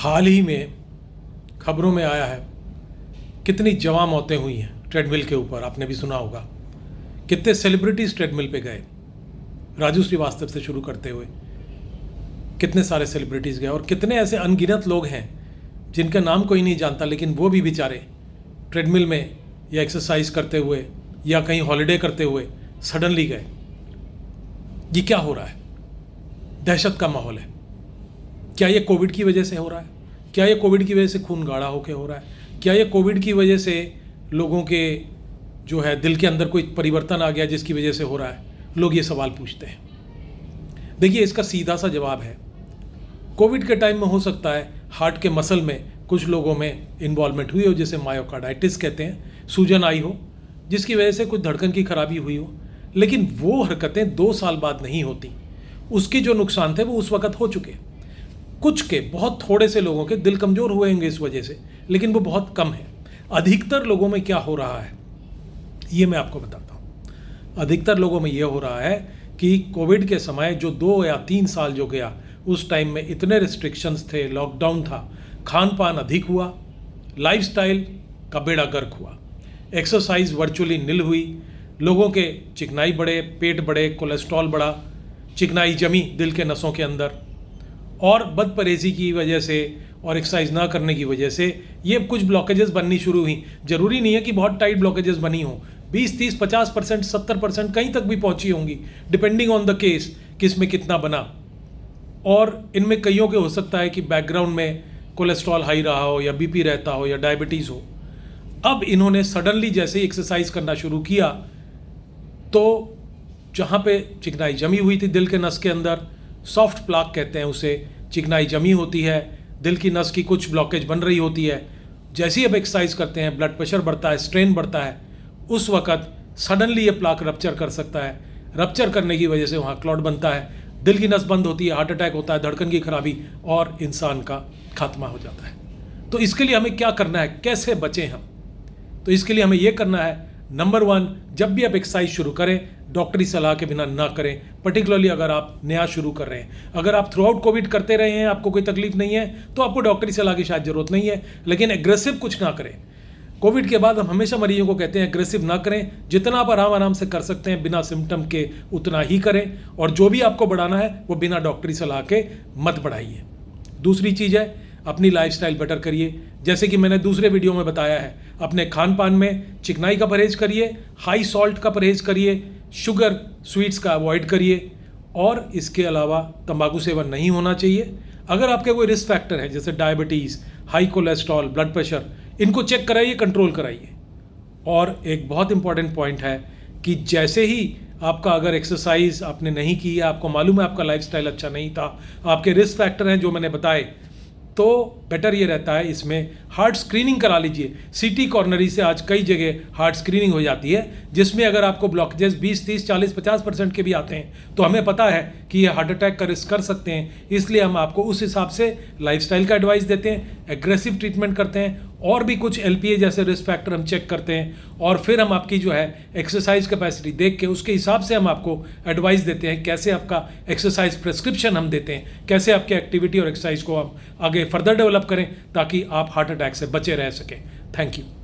हाल ही में खबरों में आया है कितनी जवां मौतें हुई हैं ट्रेडमिल के ऊपर। आपने भी सुना होगा कितने सेलिब्रिटीज़ ट्रेडमिल पे गए, राजू श्रीवास्तव से शुरू करते हुए कितने सारे सेलिब्रिटीज़ गए, और कितने ऐसे अनगिनत लोग हैं जिनका नाम कोई नहीं जानता, लेकिन वो भी बेचारे ट्रेडमिल में या एक्सरसाइज करते हुए या कहीं हॉलिडे करते हुए सडनली गए। ये क्या हो रहा है? दहशत का माहौल है। क्या ये कोविड की वजह से हो रहा है? क्या ये कोविड की वजह से खून गाढ़ा होकर हो रहा है? क्या ये कोविड की वजह से लोगों के जो है दिल के अंदर कोई परिवर्तन आ गया जिसकी वजह से हो रहा है? लोग ये सवाल पूछते हैं। देखिए, इसका सीधा सा जवाब है, कोविड के टाइम में हो सकता है हार्ट के मसल में कुछ लोगों में इन्वॉल्वमेंट हुई हो, जिसे मायोकार्डाइटिस कहते हैं, सूजन आई हो जिसकी वजह से कुछ धड़कन की खराबी हुई हो, लेकिन वो हरकतें 2 साल बाद नहीं होती। उसके जो नुकसान थे वो उस वक्त हो चुके। कुछ के, बहुत थोड़े से लोगों के दिल कमज़ोर हुए होंगे इस वजह से, लेकिन वो बहुत कम है। अधिकतर लोगों में क्या हो रहा है ये मैं आपको बताता हूँ। अधिकतर लोगों में ये हो रहा है कि कोविड के समय जो 2 या 3 साल जो गया, उस टाइम में इतने रिस्ट्रिक्शंस थे, लॉकडाउन था, खान पान अधिक हुआ, लाइफस्टाइल का बेड़ा गर्क हुआ, एक्सरसाइज वर्चुअली निल हुई, लोगों के चिकनाई बढ़े, पेट बढ़े, कोलेस्ट्रॉल बढ़ा, चिकनाई जमी दिल के नसों के अंदर, और बदपरहेज़ी की वजह से और एक्सरसाइज ना करने की वजह से ये कुछ ब्लॉकेजेस बननी शुरू हुई। ज़रूरी नहीं है कि बहुत टाइट ब्लॉकेजेस बनी हो, 20, 30, 50%, 70% कहीं तक भी पहुंची होंगी, डिपेंडिंग ऑन द केस, किस में कितना बना। और इनमें कईयों के हो सकता है कि बैकग्राउंड में कोलेस्ट्रॉल हाई रहा हो, या बीपी रहता हो, या डायबिटीज़ हो। अब इन्होंने सडनली जैसे ही एक्सरसाइज करना शुरू किया तो जहाँ पे चिकनाई जमी हुई थी दिल के नस के अंदर, सॉफ्ट प्लाक कहते हैं उसे, चिकनाई जमी होती है, दिल की नस की कुछ ब्लॉकेज बन रही होती है। जैसे ही अब एक्सरसाइज करते हैं, ब्लड प्रेशर बढ़ता है, स्ट्रेन बढ़ता है, उस वक्त सडनली ये प्लाक रप्चर कर सकता है। रप्चर करने की वजह से वहाँ क्लॉट बनता है, दिल की नस बंद होती है, हार्ट अटैक होता है, धड़कन की खराबी, और इंसान का खात्मा हो जाता है। तो इसके लिए हमें क्या करना है, कैसे बचें हम? तो इसके लिए हमें ये करना है, नंबर 1, जब भी आप एक्सरसाइज शुरू करें डॉक्टरी सलाह के बिना ना करें। पर्टिकुलरली अगर आप नया शुरू कर रहे हैं, अगर आप थ्रू आउट कोविड करते रहे हैं, आपको कोई तकलीफ नहीं है, तो आपको डॉक्टरी सलाह की शायद ज़रूरत नहीं है, लेकिन एग्रेसिव कुछ ना करें। कोविड के बाद हम हमेशा मरीजों को कहते हैं एग्रेसिव ना करें, जितना आप आराम आराम से कर सकते हैं बिना सिम्टम के उतना ही करें, और जो भी आपको बढ़ाना है वो बिना डॉक्टरी सलाह के मत बढ़ाइए। दूसरी चीज़ है, अपनी लाइफस्टाइल बेटर करिए। जैसे कि मैंने दूसरे वीडियो में बताया है, अपने खान पान में चिकनाई का परहेज़ करिए, हाई सॉल्ट का परहेज़ करिए, शुगर स्वीट्स का अवॉइड करिए, और इसके अलावा तंबाकू सेवन नहीं होना चाहिए। अगर आपके कोई रिस्क फैक्टर है जैसे diabetes, high cholesterol, blood pressure, इनको चेक कराइए, कंट्रोल कराइए। और एक बहुत इंपॉर्टेंट पॉइंट है कि जैसे ही आपका अगर एक्सरसाइज आपने नहीं की है, आपको मालूम है आपका लाइफस्टाइल अच्छा नहीं था, आपके रिस्क फैक्टर हैं जो मैंने बताए, तो बेटर ये रहता है इसमें हार्ट स्क्रीनिंग करा लीजिए। सिटी कॉर्नरी से आज कई जगह हार्ट स्क्रीनिंग हो जाती है, जिसमें अगर आपको ब्लॉकेजेस 20, 30, 40, 50% के भी आते हैं तो हमें पता है कि ये हार्ट अटैक का रिस्क कर सकते हैं, इसलिए हम आपको उस हिसाब से लाइफस्टाइल का एडवाइस देते हैं, एग्रेसिव ट्रीटमेंट करते हैं, और भी कुछ LPA जैसे रिस्क फैक्टर हम चेक करते हैं, और फिर हम आपकी जो है एक्सरसाइज कैपेसिटी देख के उसके हिसाब से हम आपको एडवाइस देते हैं, कैसे आपका एक्सरसाइज प्रिस्क्रिप्शन हम देते हैं, कैसे आपकी एक्टिविटी और एक्सरसाइज को हम आगे फर्दर डेवलप करें ताकि आप हार्ट अटैक से बचे रह सकें। Thank you.